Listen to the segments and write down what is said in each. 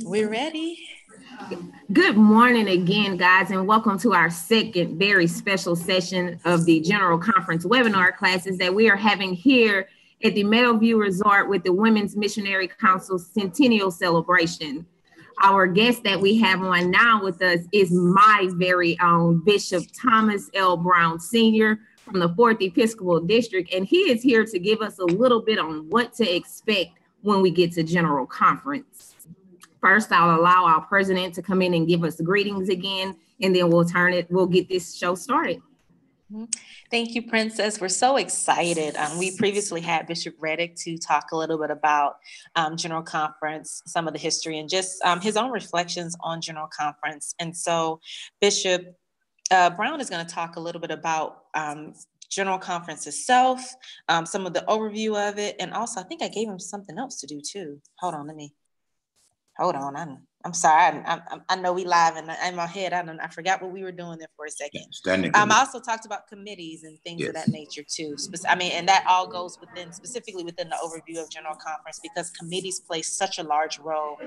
We're ready. Good morning again, guys, and welcome to our second very special session of the General Conference webinar classes that we are having here at the Meadowview Resort with the Women's Missionary Council's Centennial Celebration. Our guest that we have on now with us is my very own Bishop Thomas L. Brown Sr. from the 4th Episcopal District, and he is here to give us a little bit on what to expect when we get to General Conference. First, I'll allow our president to come in and give us greetings again, and then we'll get this show started. Thank you, Princess. We're so excited. We previously had Bishop Reddick to talk a little bit about General Conference, some of the history, and just his own reflections on General Conference. And so Bishop Brown is going to talk a little bit about General Conference itself, some of the overview of it, and also I think I gave him something else to do too. Hold on, I'm sorry. I know we live and in my head, I forgot what we were doing there for a second. I also talked about committees and things of that nature too. And that all goes specifically within the overview of General Conference, because committees play such a large role.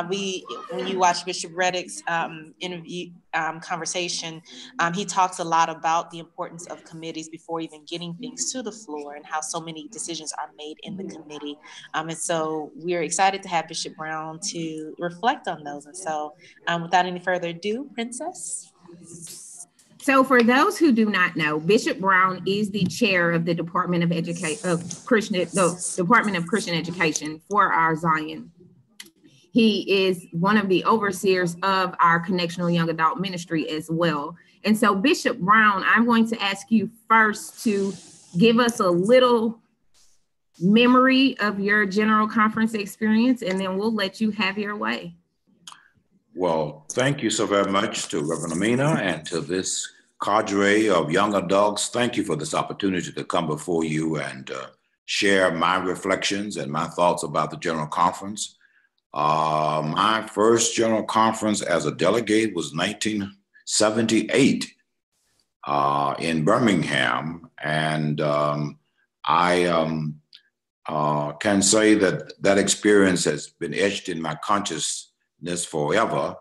When you watch Bishop Reddick's interview conversation, he talks a lot about the importance of committees before even getting things to the floor and how so many decisions are made in the committee. And so we're excited to have Bishop Brown to reflect on those. And so without any further ado, Princess. So for those who do not know, Bishop Brown is the chair of the Department of Christian Education for our Zion. He is one of the overseers of our Connectional Young Adult Ministry as well. And so Bishop Brown, I'm going to ask you first to give us a little memory of your General Conference experience, and then we'll let you have your way. Well, thank you so very much to Reverend Amina and to this cadre of young adults. Thank you for this opportunity to come before you and share my reflections and my thoughts about the General Conference. My first General Conference as a delegate was 1978 in Birmingham, and I can say that experience has been etched in my consciousness forever,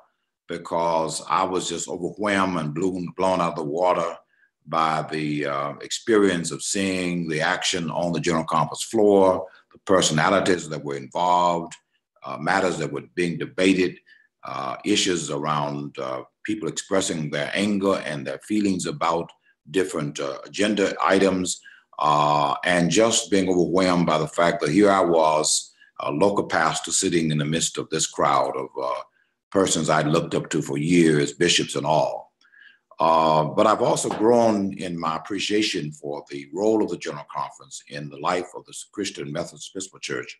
because I was just overwhelmed and blown out of the water by the experience of seeing the action on the General Conference floor, the personalities that were involved, matters that were being debated, issues around people expressing their anger and their feelings about different agenda items, and just being overwhelmed by the fact that here I was, a local pastor, sitting in the midst of this crowd of persons I'd looked up to for years, bishops and all. But I've also grown in my appreciation for the role of the General Conference in the life of the Christian Methodist Episcopal Church,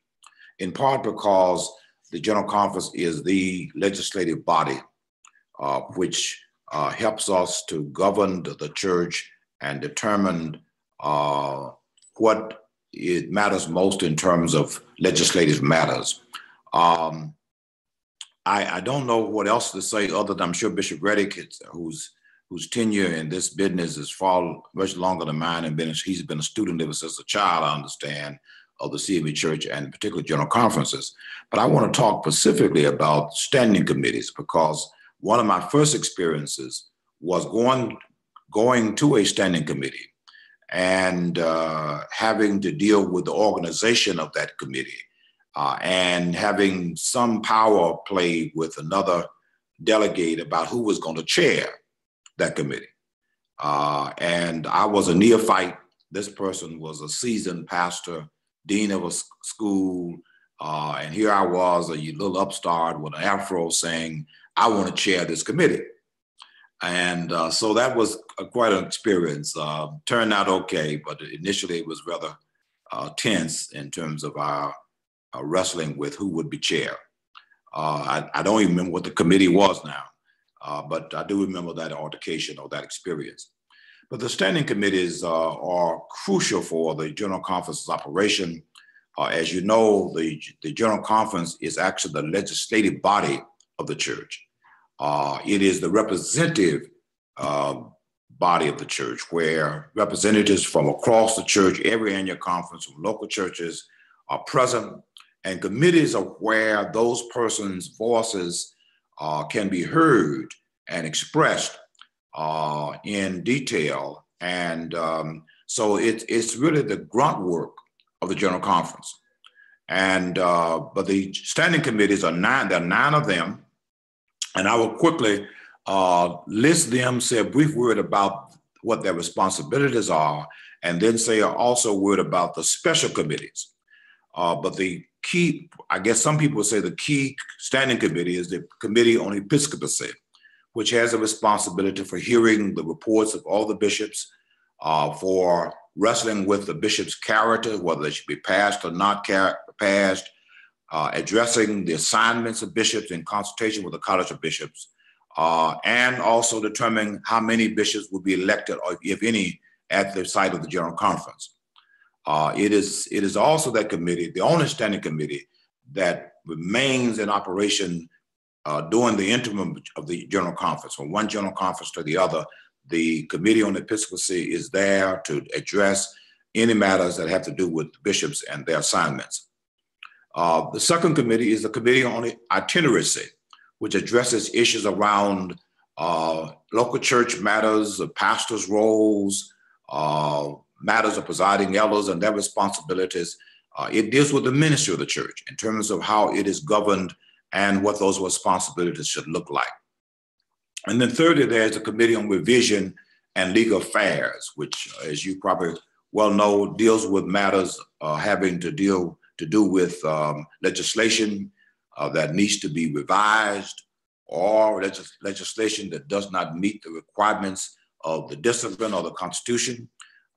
in part because the General Conference is the legislative body which helps us to govern the church and determine what it matters most in terms of legislative matters. I don't know what else to say other than I'm sure Bishop Reddick, whose tenure in this business is far much longer than mine, and he's been a student ever since a child, I understand, of the CME Church and particularly General Conferences. But I want to talk specifically about standing committees, because one of my first experiences was going to a standing committee and having to deal with the organization of that committee and having some power play with another delegate about who was going to chair that committee. And I was a neophyte. This person was a seasoned pastor, dean of a school, and here I was, a little upstart with an afro, saying, I want to chair this committee. And so that was quite an experience. Turned out okay, but initially it was rather tense in terms of our wrestling with who would be chair. I don't even remember what the committee was now, but I do remember that altercation or that experience. But the standing committees are crucial for the General Conference's operation. As you know, the General Conference is actually the legislative body of the church. It is the representative body of the church, where representatives from across the church, every annual conference from local churches are present, And committees are where those persons' voices can be heard and expressed in detail. And so it's really the grunt work of the General Conference. And but the standing committees are nine. There are 9 of them, and I will quickly list them, say a brief word about what their responsibilities are, and then say also a word about the special committees. But the key, I guess some people would say the key standing committee is the Committee on Episcopacy, which has a responsibility for hearing the reports of all the bishops, for wrestling with the bishop's character, whether they should be passed or not passed, addressing the assignments of bishops in consultation with the College of Bishops, and also determining how many bishops will be elected, or if any, at the site of the General Conference. It is also that committee, the only standing committee that remains in operation during the interim of the General Conference. From one General Conference to the other, the Committee on Episcopacy is there to address any matters that have to do with bishops and their assignments. The second committee is the Committee on Itinerancy, which addresses issues around local church matters, pastors' roles, matters of presiding elders and their responsibilities. It deals with the ministry of the church in terms of how it is governed and what those responsibilities should look like. And then thirdly, there's a Committee on Revision and Legal Affairs, which, as you probably well know, deals with matters having to do with legislation that needs to be revised, or legislation that does not meet the requirements of the discipline or the Constitution.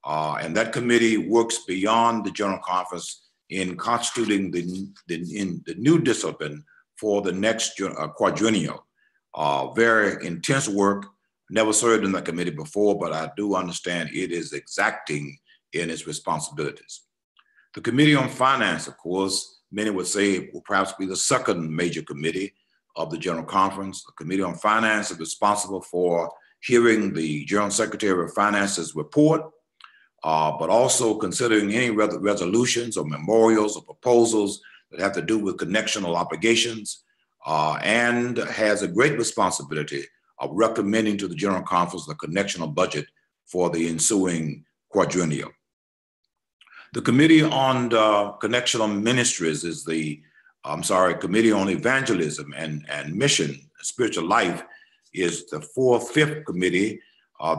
And that committee works beyond the General Conference in constituting the new discipline for the next quadrennial. Very intense work. Never served in that committee before, but I do understand it is exacting in its responsibilities. The Committee on Finance, of course, many would say will perhaps be the second major committee of the General Conference. The Committee on Finance is responsible for hearing the General Secretary of Finance's report, but also considering any resolutions or memorials or proposals that have to do with connectional obligations, and has a great responsibility of recommending to the General Conference the connectional budget for the ensuing quadrennial. The Committee on Connectional Ministries is the, Committee on Evangelism and Mission, Spiritual Life, is the fifth committee.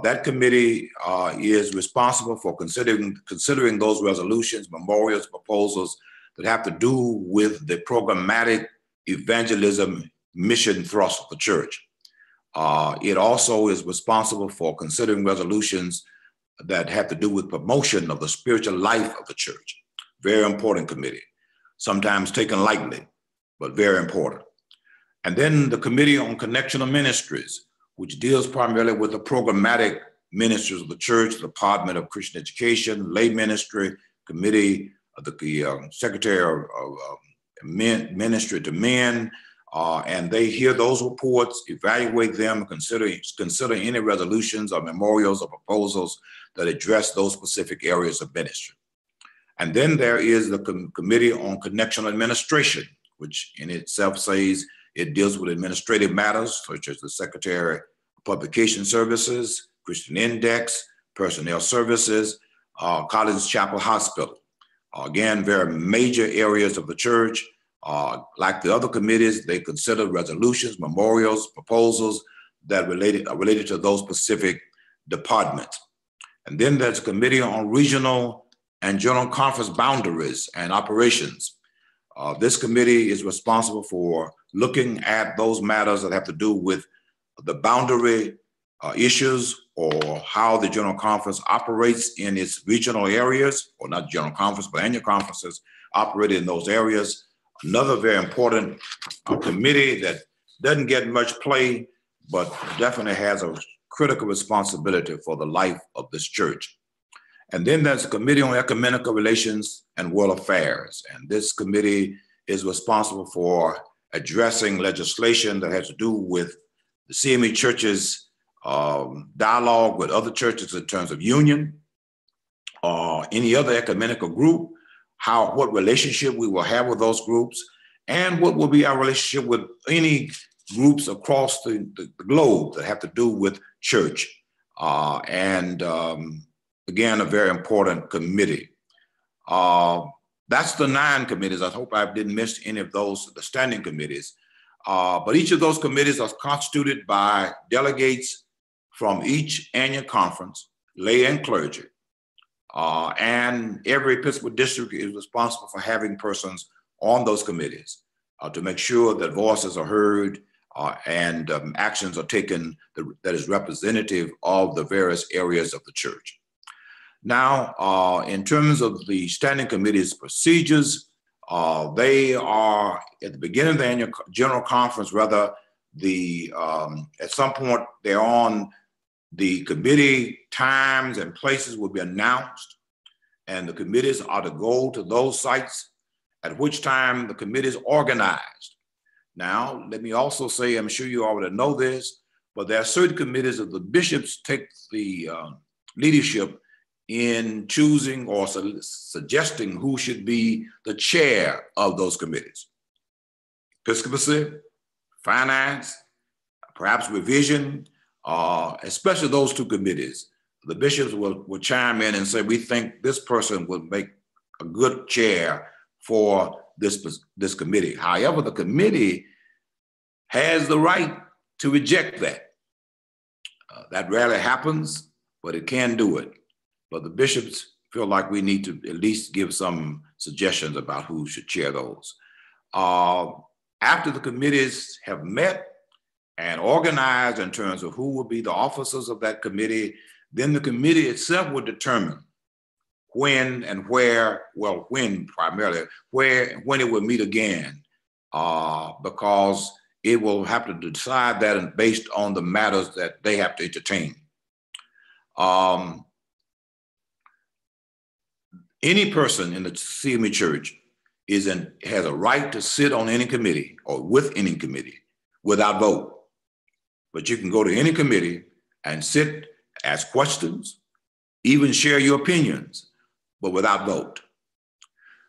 That committee is responsible for considering those resolutions, memorials, proposals that have to do with the programmatic evangelism mission thrust of the church. It also is responsible for considering resolutions that have to do with promotion of the spiritual life of the church. Very important committee, sometimes taken lightly, but very important. And then the Committee on Connectional Ministries, which deals primarily with the programmatic ministries of the church, the Department of Christian Education, lay ministry, committee, the Secretary of Ministry to Men, and they hear those reports, evaluate them, consider any resolutions or memorials or proposals that address those specific areas of ministry. And then there is the Committee on Connectional Administration, which in itself says it deals with administrative matters, such as the Secretary of Publication Services, Christian Index, Personnel Services, Collins Chapel Hospital. Again, very major areas of the church. Like the other committees, they consider resolutions, memorials, proposals that are related to those specific departments. And then there's a Committee on Regional and General Conference Boundaries and Operations. This committee is responsible for looking at those matters that have to do with the boundary issues, or how the General Conference operates in its regional areas, or not General Conference, but annual conferences operate in those areas. Another very important committee that doesn't get much play, but definitely has a critical responsibility for the life of this church. And then there's a Committee on Ecumenical Relations and World Affairs. And this committee is responsible for addressing legislation that has to do with the CME Church's dialogue with other churches in terms of union, or any other ecumenical group, what relationship we will have with those groups, and what will be our relationship with any groups across the globe that have to do with church. Again, a very important committee. That's the 9 committees. I hope I didn't miss any of those, the standing committees. But each of those committees are constituted by delegates from each annual conference, lay and clergy. And every Episcopal district is responsible for having persons on those committees to make sure that voices are heard and actions are taken that is representative of the various areas of the church. Now, in terms of the standing committee's procedures, they are at the beginning of the annual general conference, rather at some point they're on the committee times and places will be announced, and the committees are to go to those sites, at which time the committee is organized. Now, let me also say, I'm sure you already know this, but there are certain committees that the bishops take the leadership in choosing or suggesting who should be the chair of those committees. Episcopacy, finance, perhaps revision, especially those 2 committees. The bishops will chime in and say, we think this person would make a good chair for this committee. However, the committee has the right to reject that. That rarely happens, but it can do it. But the bishops feel like we need to at least give some suggestions about who should chair those. After the committees have met and organized in terms of who will be the officers of that committee, then the committee itself will determine when and where, well, when primarily, when it will meet again, because it will have to decide that based on the matters that they have to entertain. Any person in the CME Church has a right to sit on any committee or with any committee without vote. But you can go to any committee and sit, ask questions, even share your opinions, but without vote.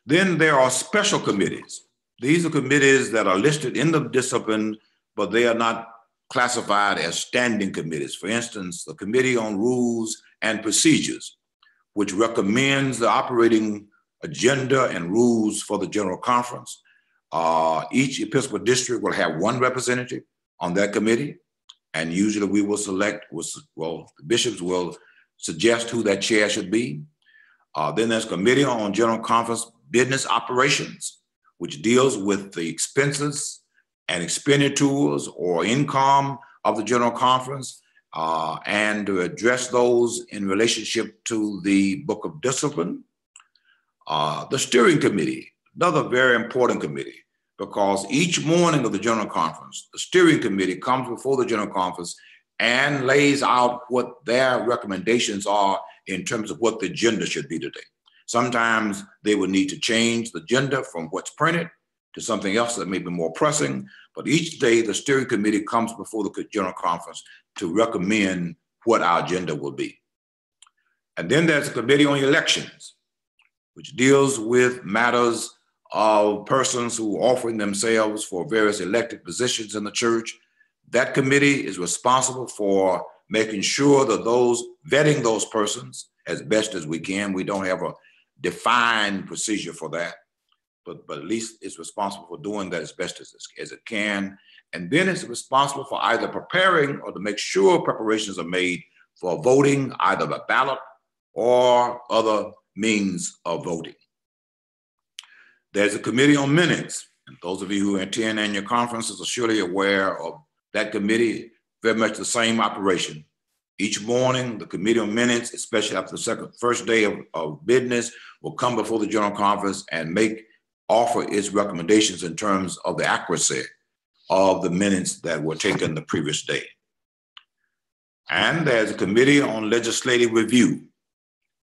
Then there are special committees. These are committees that are listed in the discipline, but they are not classified as standing committees. For instance, the Committee on Rules and Procedures, which recommends the operating agenda and rules for the General Conference. Each Episcopal district will have 1 representative on that committee, and usually we will select, the bishops will suggest who that chair should be. Then there's Committee on General Conference Business Operations, which deals with the expenses and expenditures or income of the General Conference, and to address those in relationship to the Book of Discipline. The Steering Committee, another very important committee, because each morning of the General Conference, the Steering Committee comes before the General Conference and lays out what their recommendations are in terms of what the agenda should be today. Sometimes they will need to change the agenda from what's printed to something else that may be more pressing, but each day the Steering Committee comes before the General Conference to recommend what our agenda will be. And then there's a Committee on Elections, which deals with matters of persons who are offering themselves for various elected positions in the church. That committee is responsible for making sure that vetting those persons as best as we can. We don't have a defined procedure for that, but at least it's responsible for doing that as best as it can. And then it's responsible for either preparing or to make sure preparations are made for voting, either by ballot or other means of voting. There's a Committee on Minutes. And those of you who attend annual conferences are surely aware of that committee, very much the same operation. Each morning, the Committee on Minutes, especially after the first day of business, will come before the General Conference and offer its recommendations in terms of the accuracy of the minutes that were taken the previous day. And there's a Committee on Legislative Review,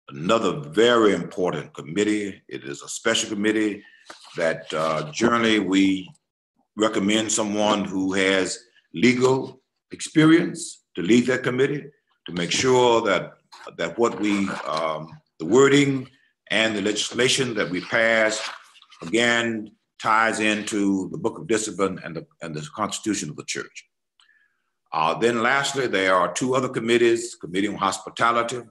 another very important committee. It is a special committee that generally we recommend someone who has legal experience to lead that committee, to make sure that what the wording And the legislation that we passed, again, ties into the Book of Discipline and the Constitution of the Church. Then lastly, there are two other committees, Committee on Hospitality,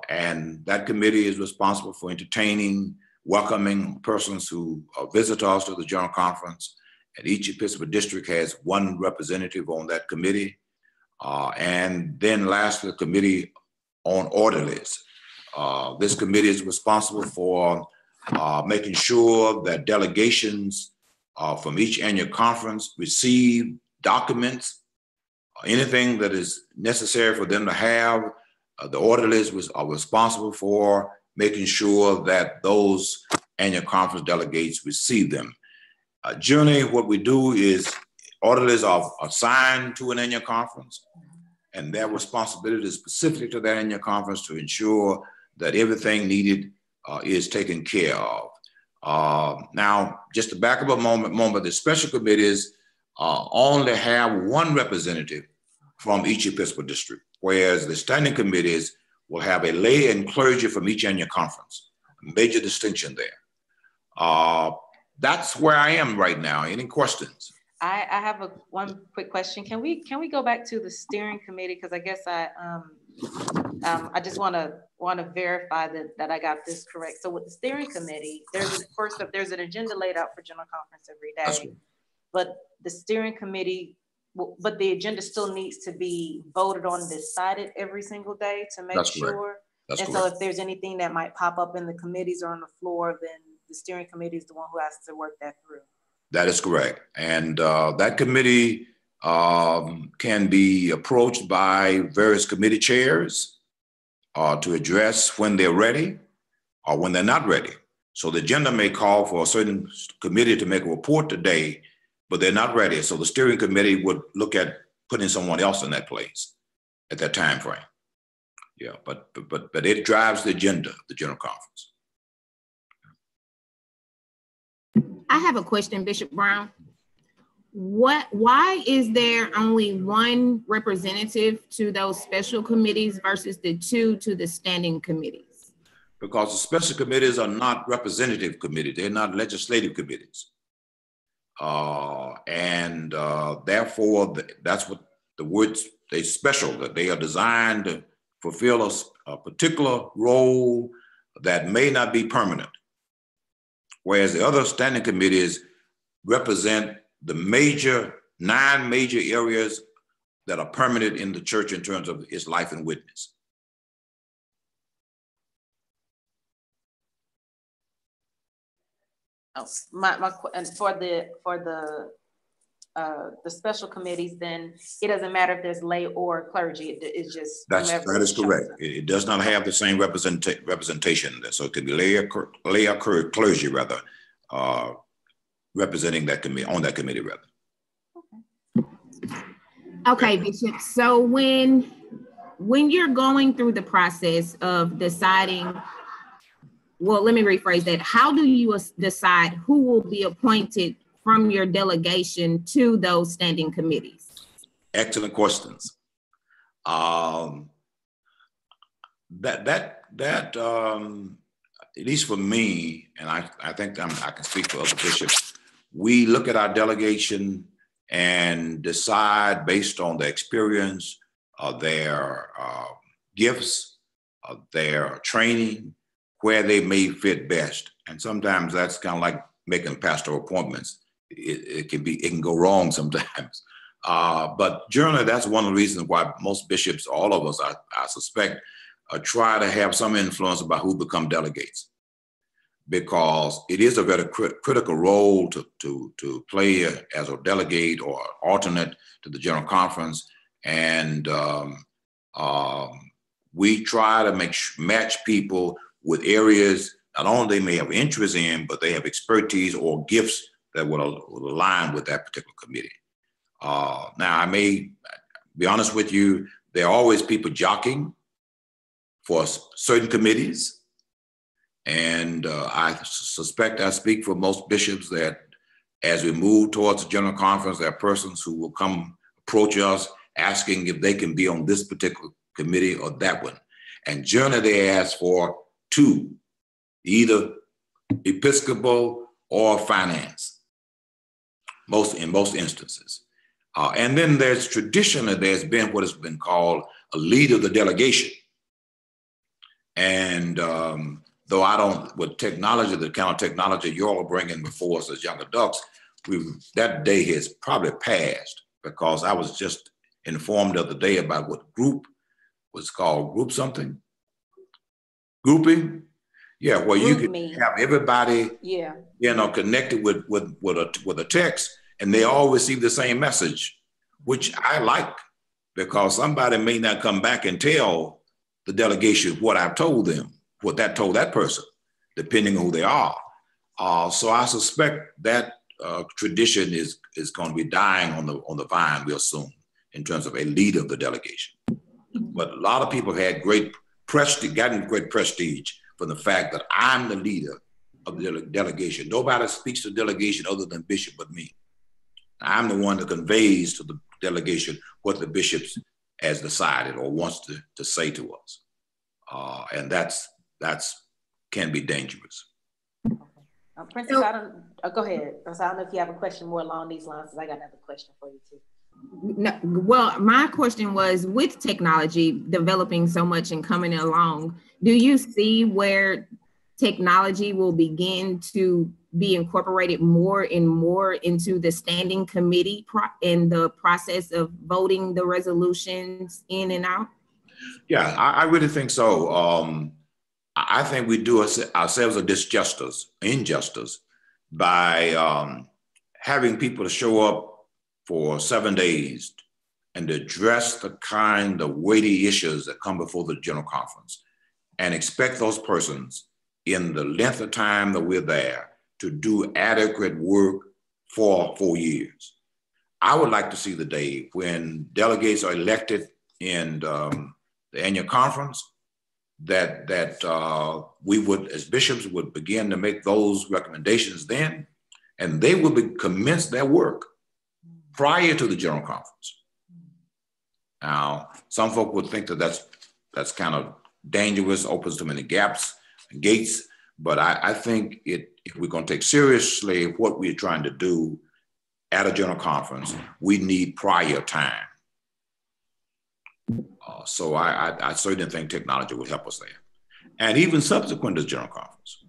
and that committee is responsible for entertaining, welcoming persons who visit us to the General Conference. And each Episcopal district has one representative on that committee. And then lastly, the Committee on Orderlies. This committee is responsible for making sure that delegations from each annual conference receive documents, anything that is necessary for them to have. The orderlies are responsible for making sure that those annual conference delegates receive them. Generally, what we do is orderlies are assigned to an annual conference, and their responsibility is specific to that annual conference to ensure that everything needed is taken care of. Now, just to back up a moment, the special committees only have one representative from each Episcopal district, whereas the standing committees will have a lay and clergy from each annual conference. A major distinction there. That's where I am right now. Any questions? I have one quick question. Can we go back to the steering committee? Because I guess I just want to verify that I got this correct. So with the steering committee, there's an agenda laid out for General Conference every day, but the steering committee, but the agenda still needs to be voted on and decided every single day to make sure. That's correct. So if there's anything that might pop up in the committees or on the floor, then the steering committee is the one who has to work that through. That is correct. And that committee can be approached by various committee chairs to address when they're ready or when they're not ready. So the agenda may call for a certain committee to make a report today, but they're not ready. So the steering committee would look at putting someone else in that place at that time frame. Yeah, but it drives the agenda of the General Conference. I have a question, Bishop Brown. Why is there only one representative to those special committees versus the two to the standing committees? Because the special committees are not representative committees. They're not legislative committees. Therefore, that's what the words, they're special, that they are designed to fulfill a particular role that may not be permanent. Whereas the other standing committees represent the 9 major areas that are permanent in the church in terms of its life and witness. Oh, and for the special committees, then it doesn't matter if there's lay or clergy. It's just that is correct. It does not have the same representation. So it could be lay or clergy rather, representing that committee on that committee rather. Okay, Bishop. So when you're going through the process of deciding, well, let me rephrase that. How do you decide who will be appointed from your delegation to those standing committees? Excellent questions. At least for me, and I think I can speak for other bishops, we look at our delegation and decide based on their experience, their gifts, their training, where they may fit best. And sometimes that's kind of like making pastoral appointments. It can go wrong sometimes. But generally, that's one of the reasons why most bishops, all of us, I suspect, try to have some influence about who become delegates, because it is a very critical role to play as a delegate or alternate to the General Conference. And we try to match people with areas not only they may have interest in, but they have expertise or gifts that will align with that particular committee. Now, I may be honest with you, there are always people jockeying for certain committees. And I suspect I speak for most bishops that as we move towards the General Conference, there are persons who will come approach us asking if they can be on this particular committee or that one. And generally they ask for 2 either Episcopal or finance, in most instances. And then traditionally, there's been what has been called a leader of the delegation. And though I don't, with technology, the kind of technology you all are bringing before us as young adults, that day has probably passed, because I was just informed the other day about what group was called, group something? Grouping? Yeah, where you can have everybody, connected with a text, and they all receive the same message, which I like, because somebody may not come back and tell the delegation what I've told them, what that told that person, depending on who they are. So I suspect that tradition is going to be dying on the vine real soon, in terms of a leader of the delegation. But a lot of people have gotten great prestige from the fact that I'm the leader of the delegation. Nobody speaks to the delegation other than Bishop but me. I'm the one that conveys to the delegation what the bishops has decided or wants to say to us. And that's can be dangerous. Princess, go ahead. So I don't know if you have a question more along these lines, because I got another question for you too. No, well, my question was, with technology developing so much and coming along, do you see where technology will begin to be incorporated more and more into the standing committee in the process of voting the resolutions in and out? Yeah, I really think so. I think we do ourselves a injustice by having people to show up for 7 days and address the kind of weighty issues that come before the General Conference, and expect those persons in the length of time that we're there to do adequate work for 4 years. I would like to see the day when delegates are elected in the annual conference, that we would, as bishops, would begin to make those recommendations then, and they will commence their work prior to the General Conference. Now, some folk would think that that's kind of dangerous, opens too many gates, but I think if we're going to take seriously what we're trying to do at a General Conference, we need prior time. So I certainly think technology will help us there. And even subsequent to the General Conference,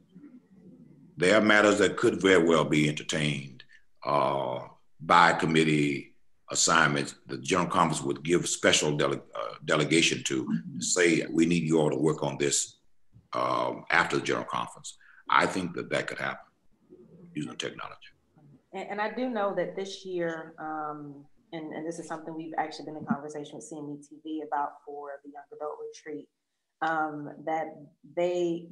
there are matters that could very well be entertained by committee assignments. The General Conference would give special delegation to say, we need you all to work on this after the General Conference. I think that could happen using technology. And I do know that this year, and this is something we've actually been in conversation with CME TV about for the Young Adult Retreat, that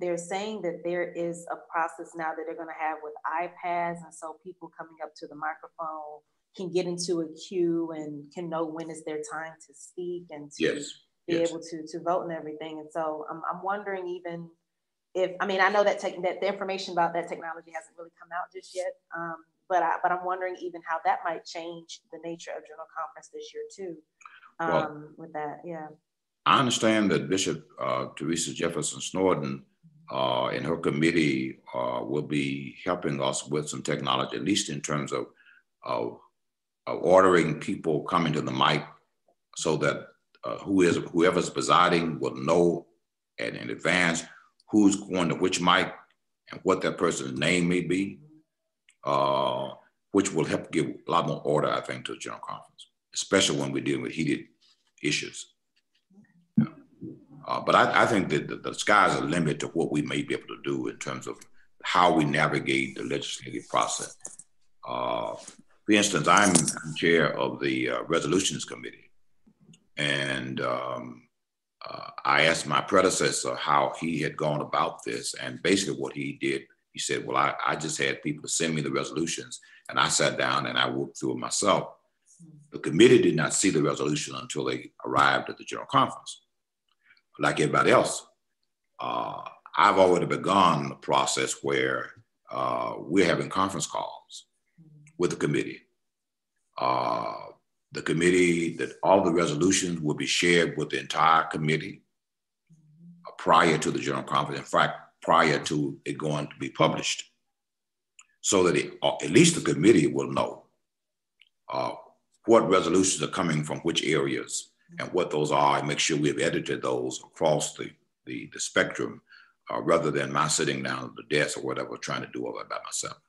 they're saying that there is a process now that they're going to have with iPads, and so people coming up to the microphone can get into a queue and can know when is their time to speak and to be able to vote and everything. And so I'm wondering, even if, I mean, I know that that the information about that technology hasn't really come out just yet, but I'm wondering even how that might change the nature of General Conference this year too. With that, yeah. I understand that Bishop Teresa Jefferson Snowden and her committee will be helping us with some technology, at least in terms of ordering people coming to the mic, so that whoever's presiding will know in advance who's going to which mic and what that person's name may be, which will help give a lot more order, I think, to the General Conference, especially when we're dealing with heated issues. But I think that the sky's the limit to what we may be able to do in terms of how we navigate the legislative process. For instance, I'm chair of the Resolutions Committee, and I asked my predecessor how he had gone about this, and basically what he did, he said, well, I just had people send me the resolutions, and I sat down and I worked through it myself. The committee did not see the resolution until they arrived at the General Conference. Like everybody else, I've already begun the process where we're having conference calls with the committee. The committee, that all the resolutions will be shared with the entire committee prior to the General Conference. In fact, prior to it going to be published, so that at least the committee will know what resolutions are coming from which areas and what those are, and make sure we have edited those across the spectrum, rather than my sitting down at the desk or whatever trying to do all that by myself.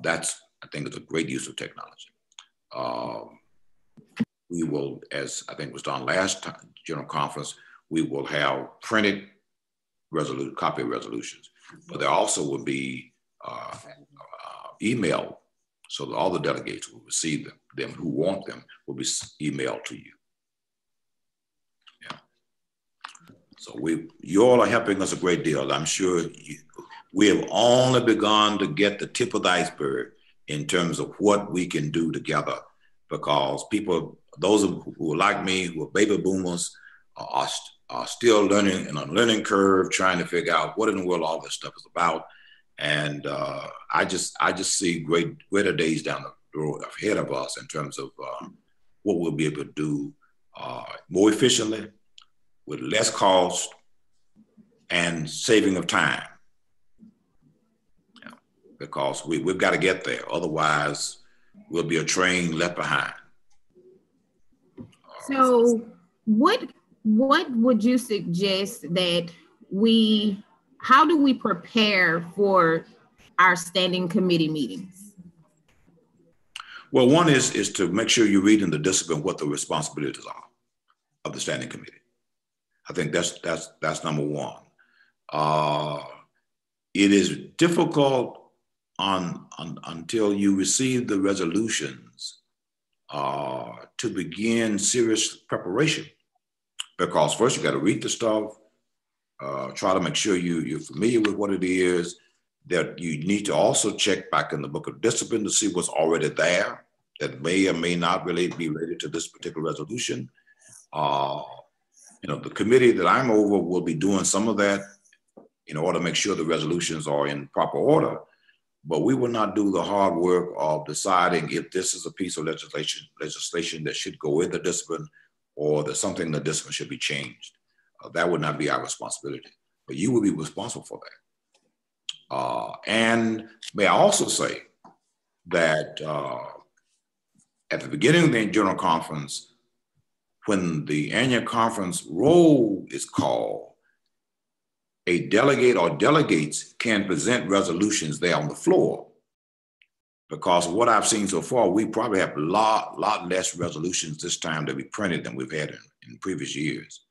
That's, I think, is a great use of technology. We will, as I think was done last time, General Conference, we will have printed copy of resolutions, but there also will be email, so that all the delegates will receive them who want them will be emailed to you. Yeah. So you all are helping us a great deal. I'm sure we have only begun to get the tip of the iceberg in terms of what we can do together, because people, those who are like me, who are baby boomers, are still learning in a learning curve, trying to figure out what in the world all this stuff is about. And I just see greater days down the road ahead of us in terms of what we'll be able to do more efficiently, with less cost and saving of time. Because we've got to get there. Otherwise, we'll be a train left behind. So what would you suggest that how do we prepare for our standing committee meetings? Well, one is to make sure you're reading the discipline, what the responsibilities are of the standing committee. I think that's number one. It is difficult until you receive the resolutions to begin serious preparation, because first you got to read the stuff, try to make sure you're familiar with what it is. That you need to also check back in the book of discipline to see what's already there that may or may not really be related to this particular resolution. The committee that I'm over will be doing some of that in order to make sure the resolutions are in proper order. But we will not do the hard work of deciding if this is a piece of legislation that should go in the discipline, or that something in the discipline should be changed. That would not be our responsibility, but you will be responsible for that. And may I also say that at the beginning of the General Conference, when the annual conference roll is called, a delegate or delegates can present resolutions there on the floor. Because of what I've seen so far, we probably have a lot less resolutions this time that we printed than we've had in previous years.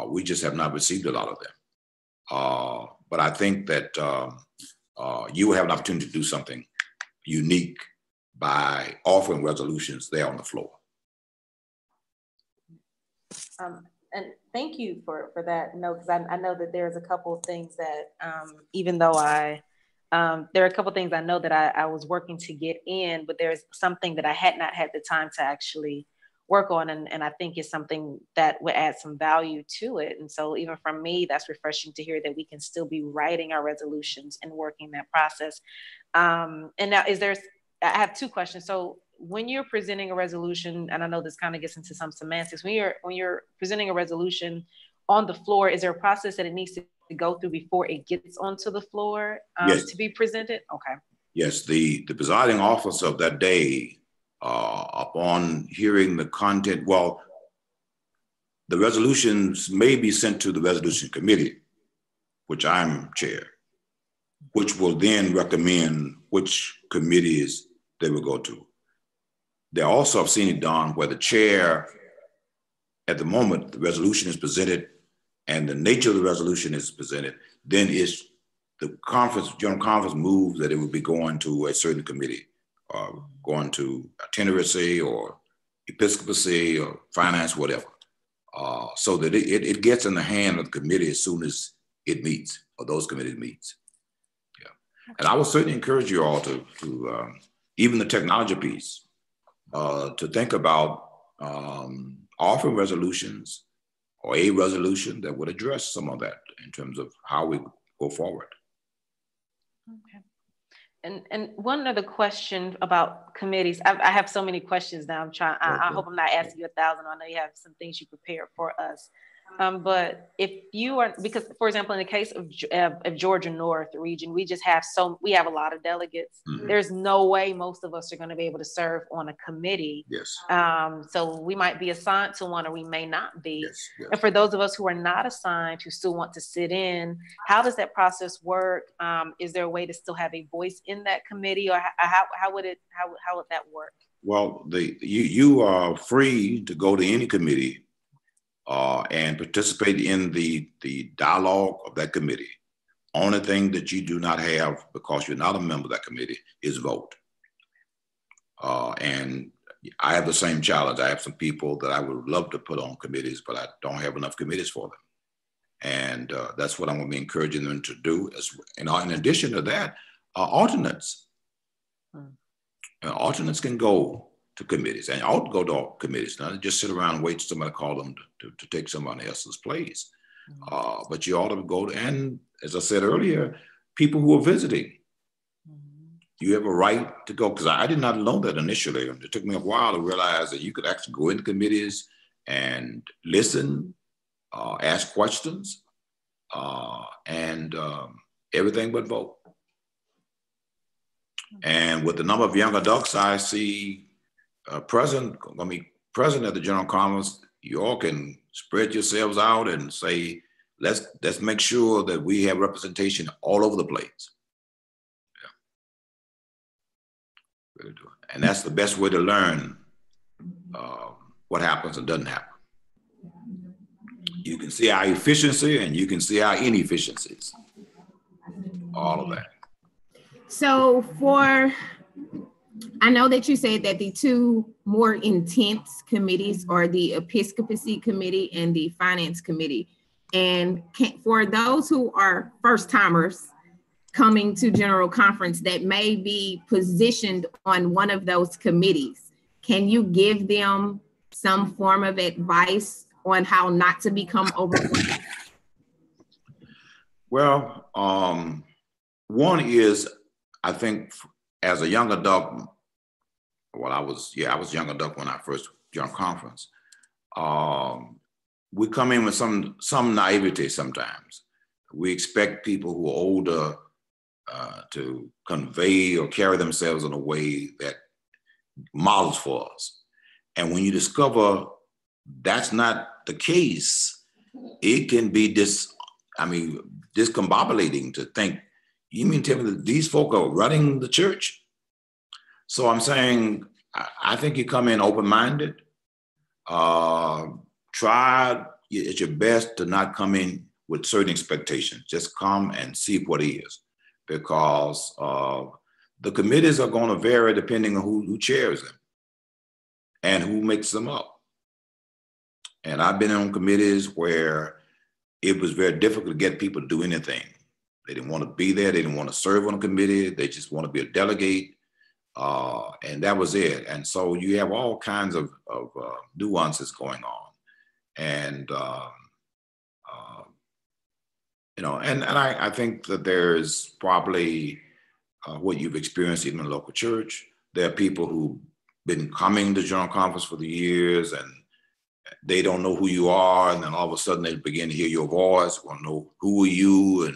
We just have not received a lot of them. But I think that you will have an opportunity to do something unique by offering resolutions there on the floor. And thank you for that note, because I know that there's a couple of things that even though there are a couple of things I know that I was working to get in, but there's something that I had not had the time to actually work on, and I think it's something that would add some value to it. And so even from me, that's refreshing to hear that we can still be writing our resolutions and working that process. And now I have two questions. So when you're presenting a resolution, and I know this kind of gets into some semantics, when you're presenting a resolution on the floor, is there a process that it needs to go through before it gets onto the floor yes. to be presented? Okay. Yes, the presiding officer of that day, upon hearing the content, well, the resolutions may be sent to the resolution committee, which I'm chair, which will then recommend which committees they will go to. They also have seen it done where the chair, at the moment, the resolution is presented and the nature of the resolution is presented, then it's the General Conference moves that it would be going to a certain committee, going to itinerancy or episcopacy or finance, whatever, so that it gets in the hand of the committee as soon as it meets, or those committees meets. Yeah, and I would certainly encourage you all to even the technology piece, to think about offering resolutions or a resolution that would address some of that in terms of how we go forward. Okay. And one other question about committees. I have so many questions now. I hope I'm not asking you 1,000. I know you have some things you prepared for us. But if you are, because for example, in the case of Georgia North region, we have a lot of delegates. Mm-hmm. There's no way most of us are going to be able to serve on a committee. Yes. So we might be assigned to one, or we may not be. Yes, yes. And for those of us who are not assigned, who still want to sit in, how does that process work? Is there a way to still have a voice in that committee, or how would that work? Well, you are free to go to any committee and participate in the dialogue of that committee. Only thing that you do not have, because you're not a member of that committee, is vote. And I have the same challenge. I have some people that I would love to put on committees, but I don't have enough committees for them. And that's what I'm going to be encouraging them to do. In addition to that, alternates. Alternates can go to committees, and ought to go to committees, not just sit around and wait till somebody call them to take somebody else's place. Mm-hmm. But you ought to go to, and as I said earlier, people who are visiting, mm-hmm. you have a right to go, because I did not know that initially. It took me a while to realize that you could actually go into committees and listen, ask questions, and everything but vote. And with the number of young adults I see present at the General Conference, you all can spread yourselves out and say, let's make sure that we have representation all over the place. Yeah. And that's the best way to learn what happens and doesn't happen. You can see our efficiency and you can see our inefficiencies, all of that. So I know that you said that the two more intense committees are the Episcopacy Committee and the Finance Committee. And for those who are first timers coming to General Conference that may be positioned on one of those committees, can you give them some form of advice on how not to become overwhelmed? Well, one is, I think, as a young adult, well, I was young adult when I first joined conference. We come in with some naivety sometimes. We expect people who are older to convey or carry themselves in a way that models for us. And when you discover that's not the case, it can be discombobulating to think, you mean tell me that these folk are running the church? So I'm saying, I think you come in open-minded. Try at your best to not come in with certain expectations. Just come and see what is, because the committees are going to vary depending on who chairs them and who makes them up. And I've been on committees where it was very difficult to get people to do anything. They didn't want to be there. They didn't want to serve on a committee. They just want to be a delegate. And that was it. And so you have all kinds of nuances going on. And, I think that there's probably what you've experienced even in a local church. There are people who've been coming to General Conference for the years and they don't know who you are. And then all of a sudden they begin to hear your voice, want to know who are you and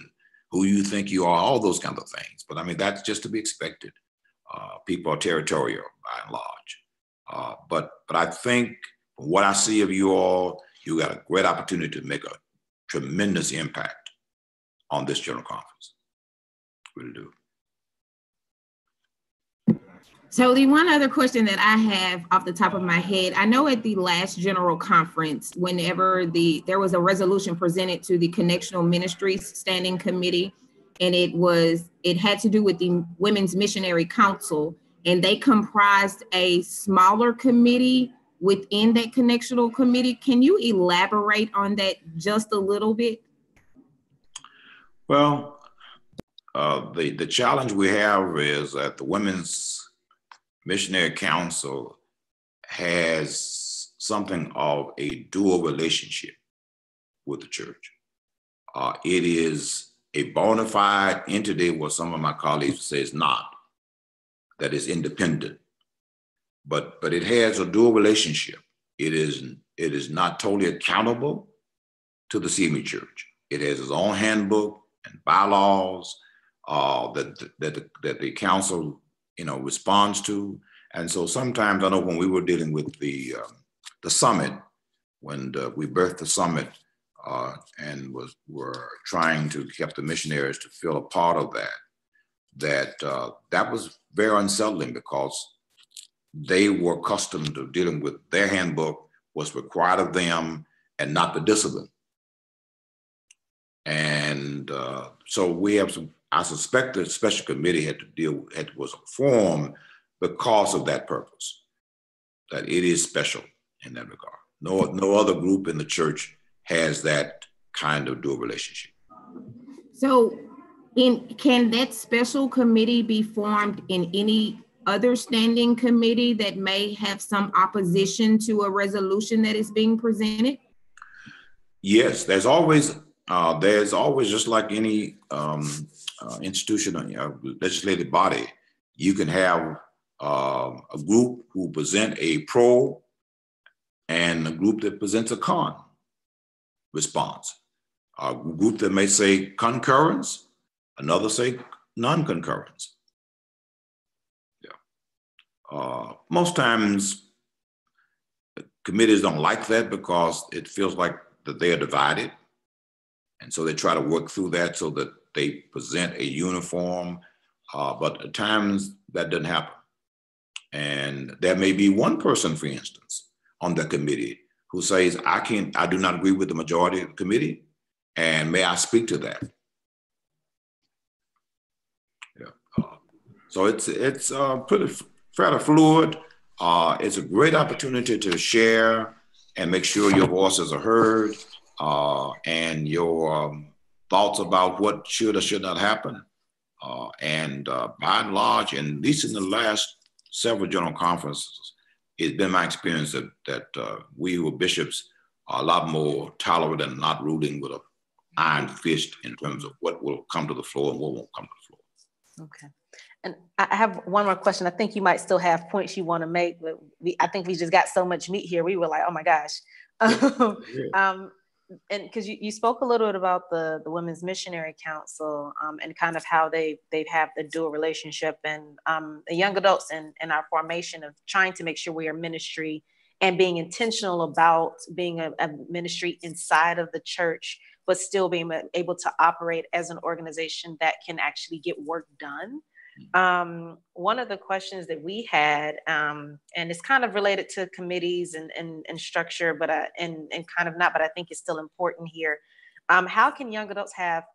who you think you are, all those kinds of things. But I mean, that's just to be expected. People are territorial by and large. But I think from what I see of you all, you got a great opportunity to make a tremendous impact on this General Conference. Really do. So the one other question that I have off the top of my head, I know at the last General Conference, whenever there was a resolution presented to the Connectional Ministries Standing Committee, and it had to do with the Women's Missionary Council, and they comprised a smaller committee within that connectional committee. Can you elaborate on that just a little bit? Well, the challenge we have is that the Women's Missionary Council has something of a dual relationship with the church. It is a bona fide entity, what some of my colleagues say is not, that is independent. But it has a dual relationship. It is not totally accountable to the CME Church. It has its own handbook and bylaws that the council, responds to. And so sometimes I know when we were dealing with the summit, when we birthed the summit and were trying to get the missionaries to feel a part of that was very unsettling, because they were accustomed to dealing with their handbook, what's required of them, and not the discipline. And so we have I suspect the special committee was formed because of that purpose, that it is special in that regard. No other group in the church has that kind of dual relationship. So can that special committee be formed in any other standing committee that may have some opposition to a resolution that is being presented? Yes, there's always just like any institution, legislative body, you can have a group who present a pro and a group that presents a con response. A group that may say concurrence, another say non-concurrence. Yeah. Most times committees don't like that because it feels like that they are divided. And so they try to work through that so that they present a uniform, but at times that doesn't happen. And there may be one person, for instance, on the committee who says, I do not agree with the majority of the committee, and may I speak to that? Yeah. So it's pretty fairly fluid. It's a great opportunity to share and make sure your voices are heard, and your thoughts about what should or should not happen. And by and large, and at least in the last several general conferences, it's been my experience that we who are bishops are a lot more tolerant and not ruling with an iron fist in terms of what will come to the floor and what won't come to the floor. Okay. And I have one more question. I think you might still have points you want to make, but I think we just got so much meat here. We were like, oh my gosh. Yeah. And because you spoke a little bit about the Women's Missionary Council and kind of how they have the dual relationship and the young adults and our formation of trying to make sure we are ministry and being intentional about being a ministry inside of the church, but still being able to operate as an organization that can actually get work done. One of the questions that we had, and it's kind of related to committees and structure, but and kind of not, but I think it's still important here. How can young adults have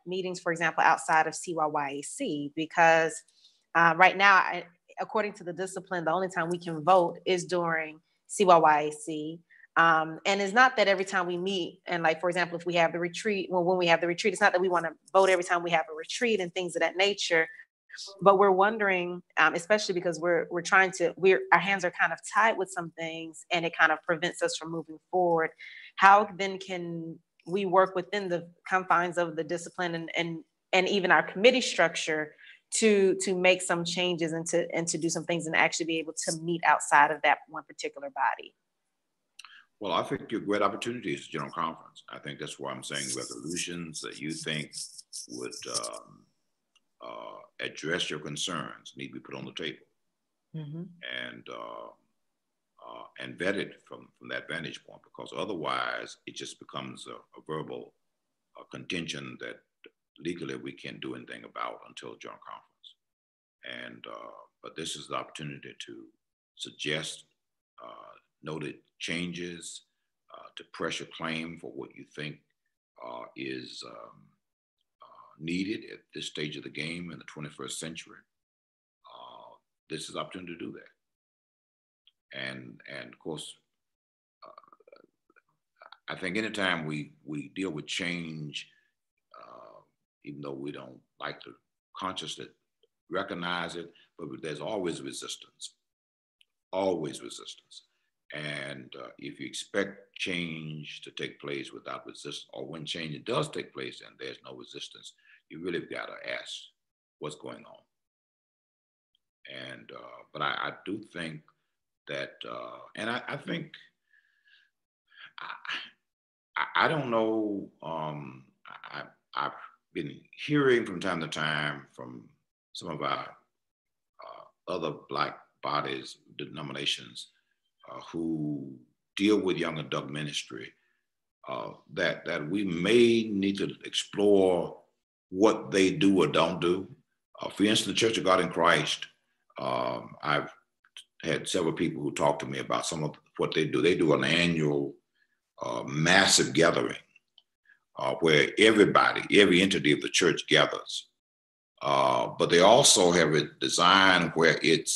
meetings, for example, outside of CYYAC? Because right now, according to the discipline, the only time we can vote is during CYYAC. And it's not that every time we meet, and like, for example, if we have the retreat, when we have the retreat, it's not that we want to vote every time we have a retreat and things of that nature. But we're wondering, especially because our hands are kind of tied with some things, and it kind of prevents us from moving forward. How then can we work within the confines of the discipline and even our committee structure to make some changes and to do some things and actually be able to meet outside of that one particular body? Well, I think your great opportunity is general conference. I think that's why I'm saying resolutions that you think would address your concerns need to be put on the table, mm-hmm. and vetted from that vantage point, because otherwise it just becomes a verbal contention that legally we can't do anything about until general conference. But this is the opportunity to suggest noted changes, to press your claim for what you think is needed at this stage of the game in the 21st century. This is an opportunity to do that. And of course, I think anytime we deal with change, even though we don't like to consciously recognize it, but there's always resistance. And if you expect change to take place without resistance, or when change does take place and there's no resistance, you really got to ask what's going on. And but I do think that, and I think I don't know. I've been hearing from time to time from some of our other Black bodies, denominations who deal with young adult ministry, that we may need to explore what they do or don't do. For instance, the Church of God in Christ, I've had several people who talk to me about some of what they do. They do an annual massive gathering where every entity of the church gathers. But they also have it designed where it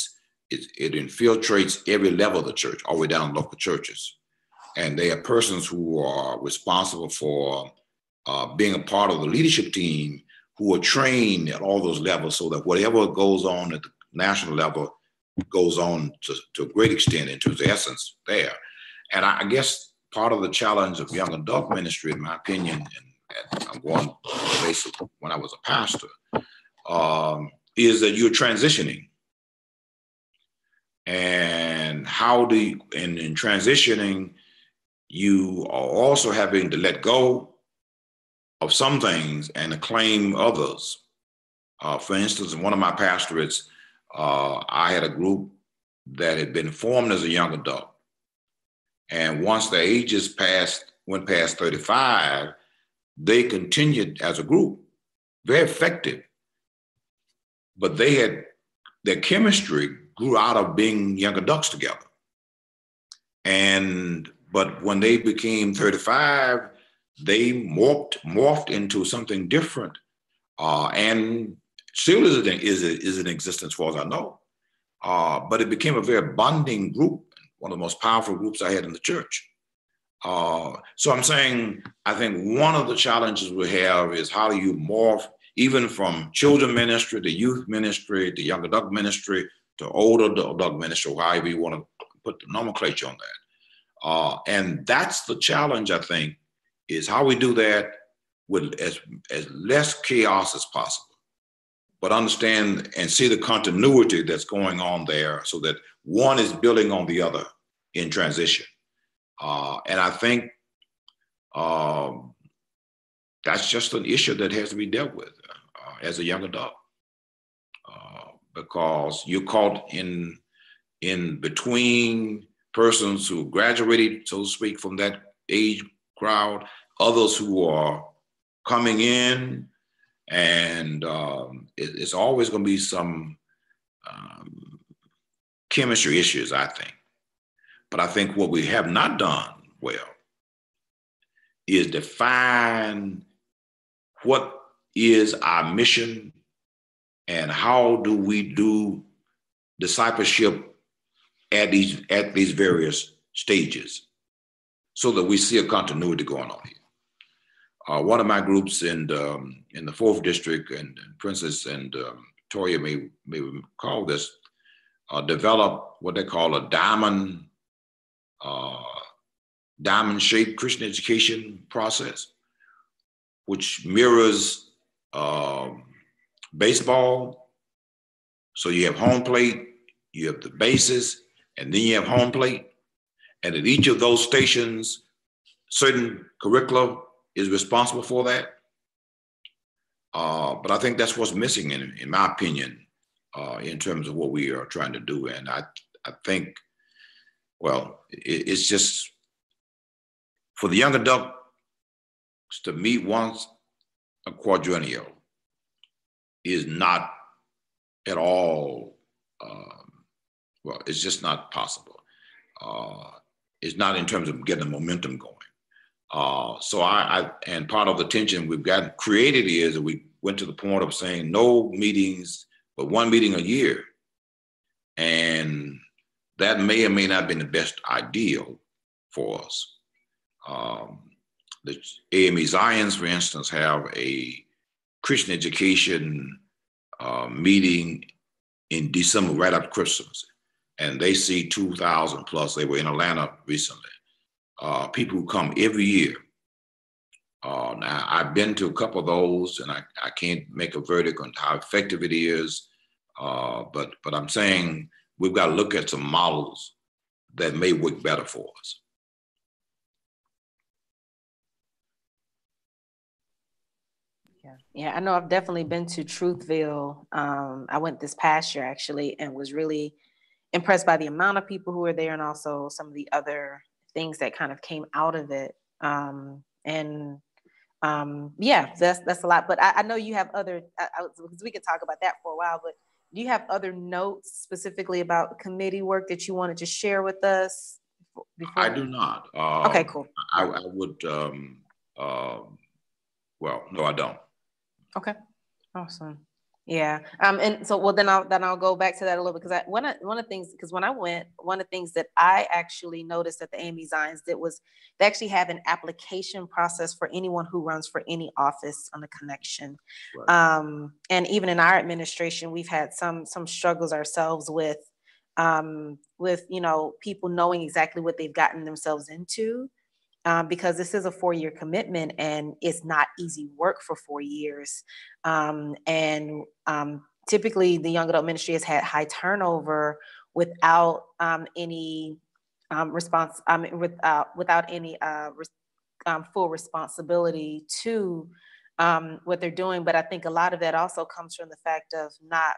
infiltrates every level of the church, all the way down to local churches. And they have persons who are responsible for being a part of the leadership team who are trained at all those levels so that whatever goes on at the national level goes on to a great extent in terms of essence there. And I guess part of the challenge of young adult ministry, in my opinion, and I'm going basically when I was a pastor, is that you're transitioning. And in transitioning, you are also having to let go of some things and acclaim others. For instance, in one of my pastorates, I had a group that had been formed as a young adult. And once the ages went past 35, they continued as a group, very effective. But their chemistry grew out of being young adults together. But when they became 35, they morphed into something different, and still is in existence, as far as I know. But it became a very bonding group, one of the most powerful groups I had in the church. So I'm saying, I think one of the challenges we have is how do you morph even from children ministry to youth ministry to young adult ministry to older adult ministry, or however you want to put the nomenclature on that. And that's the challenge, I think, is how we do that with as less chaos as possible, but understand and see the continuity that's going on there so that one is building on the other in transition. And I think that's just an issue that has to be dealt with as a young adult, because you're caught in between persons who graduated, so to speak, from that age crowd, others who are coming in, and it's always going to be some chemistry issues, I think. But I think what we have not done well is define what is our mission and how do we do discipleship at these various stages so that we see a continuity going on here. One of my groups in the 4th District, and Princess and Toya may recall this, developed what they call a diamond-shaped Christian education process, which mirrors baseball. So you have home plate, you have the bases, and then you have home plate. And at each of those stations, certain curricula is responsible for that. But I think that's what's missing, in my opinion, in terms of what we are trying to do. And I think, well, it's just for the young adults to meet once a quadrennial is not at all, well, it's just not possible. It's not in terms of getting the momentum going. So and part of the tension we've got created is that we went to the point of saying no meetings, but one meeting a year. And that may or may not have been the best ideal for us. The AME Zions, for instance, have a Christian education meeting in December, right after Christmas. And they see 2,000 plus. They were in Atlanta recently. People who come every year. Now, I've been to a couple of those, and I can't make a verdict on how effective it is. But I'm saying we've got to look at some models that may work better for us. Yeah, I know I've definitely been to Truthville. I went this past year actually and was really impressed by the amount of people who were there and also some of the other things that kind of came out of it. Yeah, that's a lot. But I know you have other, because we could talk about that for a while, but do you have other notes specifically about committee work that you wanted to share with us? I do not. Okay, cool. I would, well, no, I don't. Okay, awesome. Yeah. And so, well, then I'll go back to that a little bit, because one of the things, because when I went, one of the things that I actually noticed that the AME Zions did was they actually have an application process for anyone who runs for any office on the connection. Right. And even in our administration, we've had some struggles ourselves with people knowing exactly what they've gotten themselves into. Because this is a 4-year commitment and it's not easy work for 4 years. Typically the young adult ministry has had high turnover without any response, without any full responsibility to what they're doing. But I think a lot of that also comes from the fact of not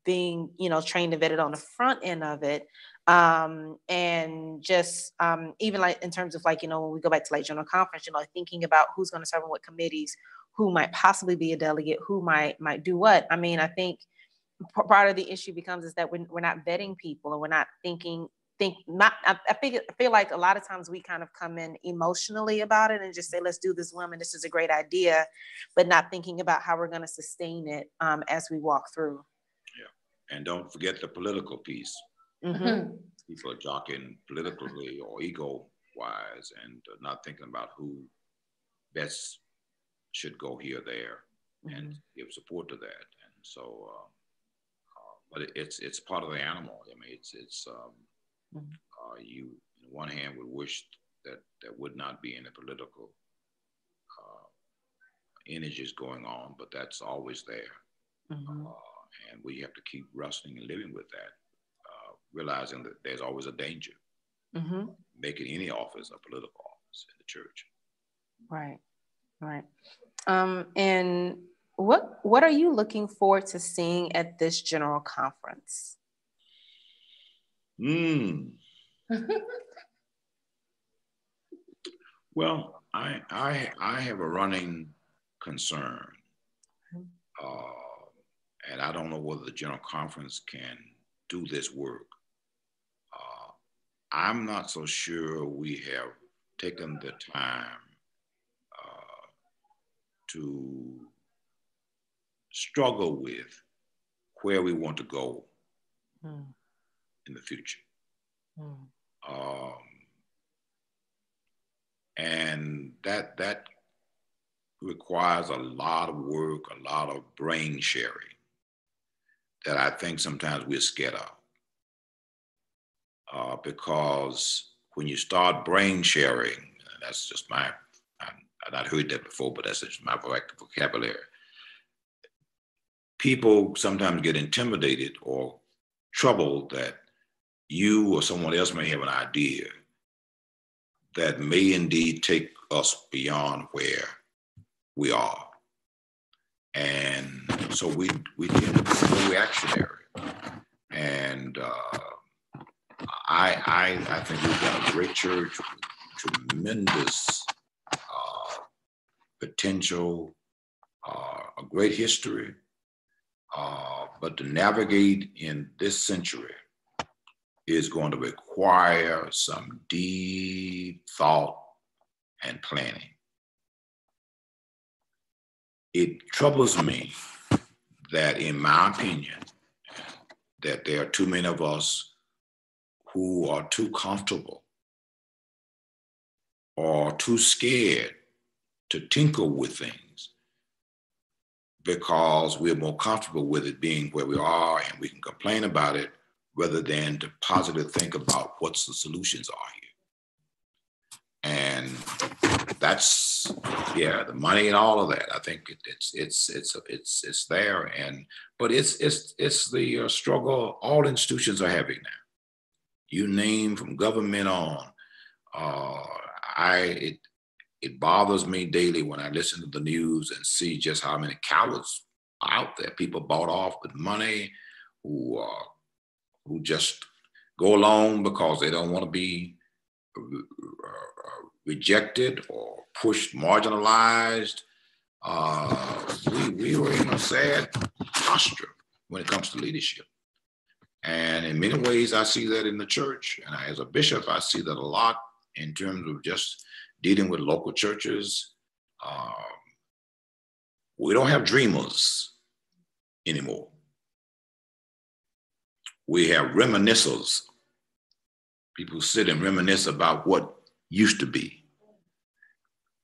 being, trained and vetted on the front end of it. And just even like in terms of like, when we go back to like general conference, thinking about who's going to serve on what committees, who might possibly be a delegate, who might do what. I mean, I think part of the issue becomes is that we're not vetting people, and we're not I feel like a lot of times we kind of come in emotionally about it and just say, let's do this, woman, this is a great idea, but not thinking about how we're going to sustain it as we walk through. Yeah. And don't forget the political piece. Mm-hmm. People are jockeying politically or ego-wise and not thinking about who best should go here or there, mm-hmm. and give support to that. And so, but it's part of the animal. I mean, you on one hand would wish that there would not be any political energies going on, but that's always there. Mm-hmm. And we have to keep wrestling and living with that. Realizing that there's always a danger, mm-hmm. making any office a political office in the church. Right. And what are you looking forward to seeing at this general conference? Well, I have a running concern, and I don't know whether the general conference can do this work. I'm not so sure we have taken the time to struggle with where we want to go in the future. And that requires a lot of work, a lot of brain sharing that I think sometimes we're scared of. Because when you start brain sharing, that's just I've not heard that before, but that's just my vocabulary. People sometimes get intimidated or troubled that you or someone else may have an idea that may indeed take us beyond where we are. And so we tend to be reactionary. And I think we've got a great church with tremendous potential, a great history, but to navigate in this century is going to require some deep thought and planning. It troubles me that, in my opinion, that there are too many of us who are too comfortable or too scared to tinker with things because we're more comfortable with it being where we are and we can complain about it rather than to positively think about what the solutions are here. And that's, the money and all of that. I think it's there, but it's the struggle all institutions are having now. You name from government on, it bothers me daily when I listen to the news and see just how many cowards are out there. People bought off with money who just go along because they don't want to be rejected or pushed, marginalized. We were in a sad posture when it comes to leadership. And in many ways, I see that in the church. And as a bishop, I see that a lot in terms of just dealing with local churches. We don't have dreamers anymore. We have reminiscers. People sit and reminisce about what used to be,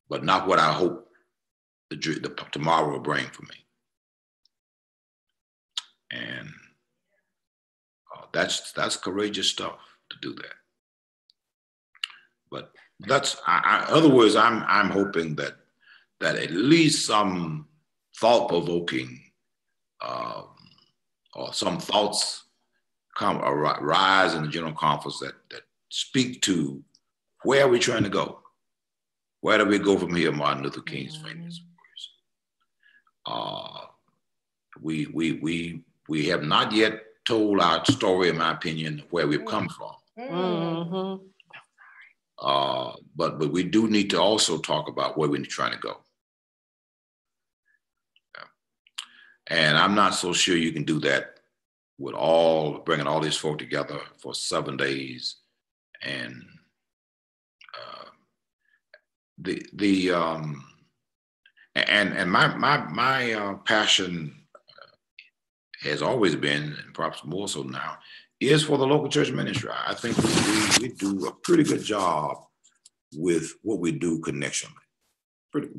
but not what I hope the tomorrow will bring for me. And that's courageous stuff to do that. But that's, in other words, I'm hoping that at least some thought-provoking or some thoughts rise in the General Conference that speak to where are we trying to go? Where do we go from here? Martin Luther King's famous words. We have not yet told our story, in my opinion, where we've come from. Mm-hmm. But we do need to also talk about where we're trying to go. And I'm not so sure you can do that with bringing all these folk together for 7 days. And my passion has always been, and perhaps more so now, is for the local church ministry. I think we do a pretty good job with what we do connectionally,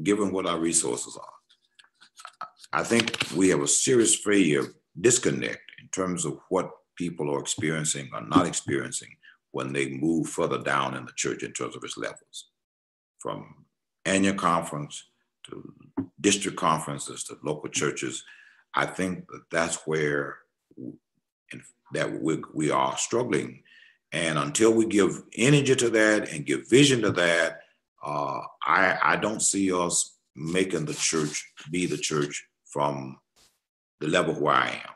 given what our resources are. I think we have a serious failure, disconnect in terms of what people are experiencing or not experiencing when they move further down in the church in terms of its levels, from annual conference to district conferences to local churches. I think that's where we are struggling. And until we give energy to that and give vision to that, I don't see us making the church be the church from the level where I am.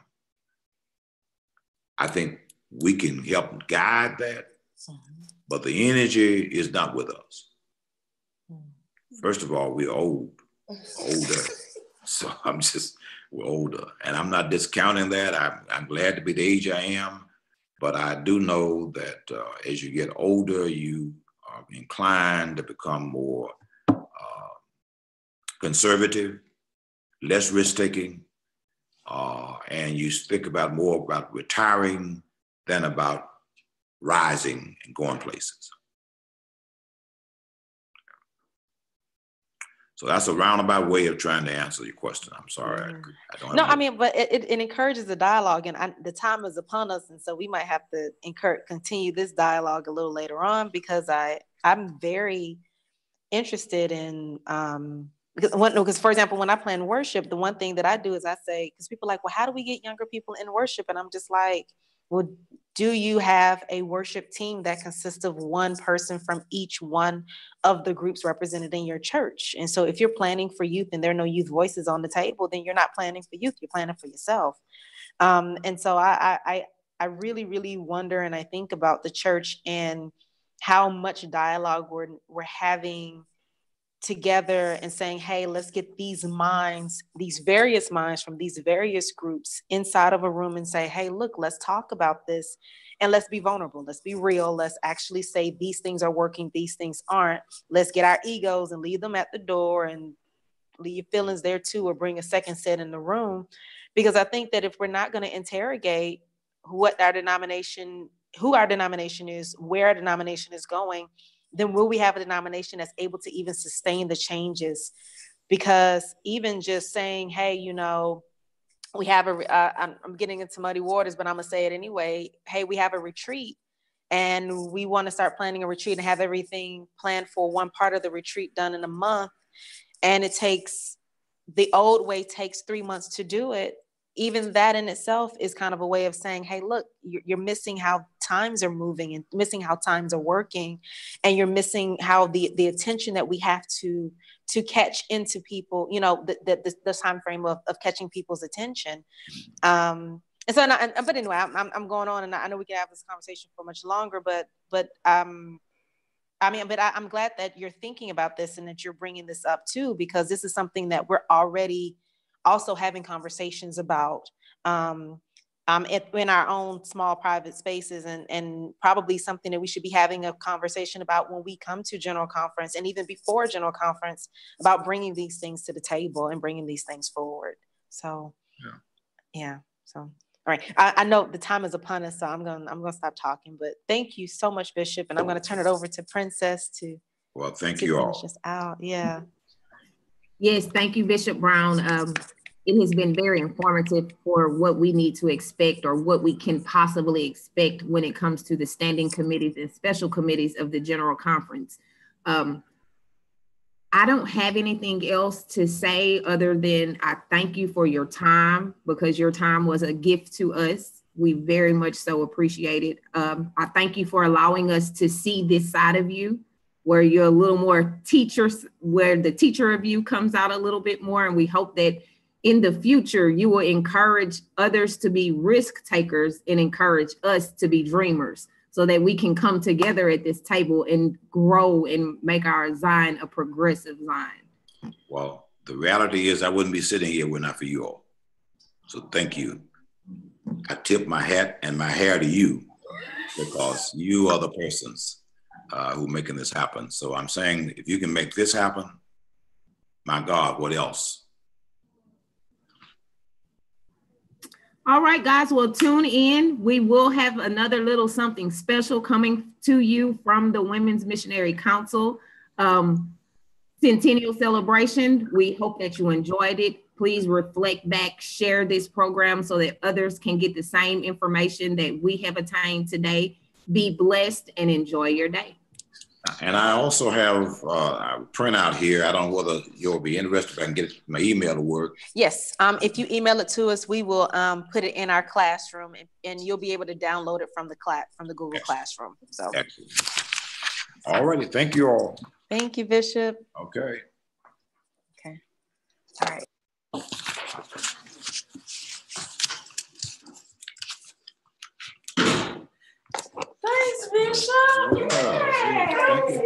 I think we can help guide that, but the energy is not with us. First of all, we're older. So we're older. And I'm not discounting that. I'm glad to be the age I am, but I do know that as you get older, you are inclined to become more conservative, less risk-taking, and you think more about retiring than about rising and going places. So that's a roundabout way of trying to answer your question. I'm sorry. I don't. No, I mean, but it encourages the dialogue, and the time is upon us, and so we might have to continue this dialogue a little later on, because I'm very interested in because for example, when I plan worship, the one thing that I do is I say, because people are like, well, how do we get younger people in worship? And I'm just like, well, do you have a worship team that consists of one person from each one of the groups represented in your church? And so if you're planning for youth and there are no youth voices on the table, then you're not planning for youth, you're planning for yourself. And so I really, really wonder, and I think about the church and how much dialogue we're having together and saying, hey, let's get these various minds from these various groups inside of a room and say, hey, look, let's talk about this and let's be vulnerable. Let's be real. Let's actually say these things are working, these things aren't. Let's get our egos and leave them at the door and leave your feelings there too, or bring a second set in the room. Because I think that if we're not going to interrogate who our denomination is, where our denomination is going, then will we have a denomination that's able to even sustain the changes? Because even just saying, hey, we have I'm getting into muddy waters, but I'm gonna say it anyway. Hey, we have a retreat and we want to start planning a retreat and have everything planned for one part of the retreat done in a month. And the old way takes 3 months to do it. Even that in itself is kind of a way of saying, hey, look, you're missing how times are moving and missing how times are working. And you're missing how the attention that we have to catch into people, you know, the time frame of catching people's attention. And so, but anyway, I'm going on, and I know we can have this conversation for much longer, but I'm glad that you're thinking about this and that you're bringing this up too, because this is something that we're already also having conversations about in our own small private spaces, and probably something that we should be having a conversation about when we come to General Conference, and even before General Conference, about bringing these things to the table and bringing these things forward. So, yeah. So. All right, I know the time is upon us, so I'm gonna stop talking. But thank you so much, Bishop, and I'm gonna turn it over to Princess to. Well, thank you all. Finish us out. Yeah. Yes, thank you, Bishop Brown. It has been very informative for what we need to expect, or what we can possibly expect when it comes to the standing committees and special committees of the General Conference. I don't have anything else to say other than I thank you for your time, because your time was a gift to us. We very much so appreciate it. I thank you for allowing us to see this side of you, where you're a little more teachers, where the teacher of you comes out a little bit more. And we hope that in the future, you will encourage others to be risk takers and encourage us to be dreamers, so that we can come together at this table and grow and make our Zion a progressive Zion. Well, the reality is I wouldn't be sitting here were not for you all. So thank you. I tip my hat and my hair to you, because you are the persons who are making this happen. So I'm saying, if you can make this happen, my God, what else? All right, guys, well, tune in. We will have another little something special coming to you from the Women's Missionary Council Centennial Celebration. We hope that you enjoyed it. Please reflect back, share this program so that others can get the same information that we have attained today. Be blessed and enjoy your day. And I also have a printout here. I don't know whether you'll be interested if I can get my email to work. Yes, if you email it to us, we will put it in our classroom, and you'll be able to download it from the Google Classroom. So, excellent. All righty, thank you all. Thank you, Bishop. Okay. Okay. All right.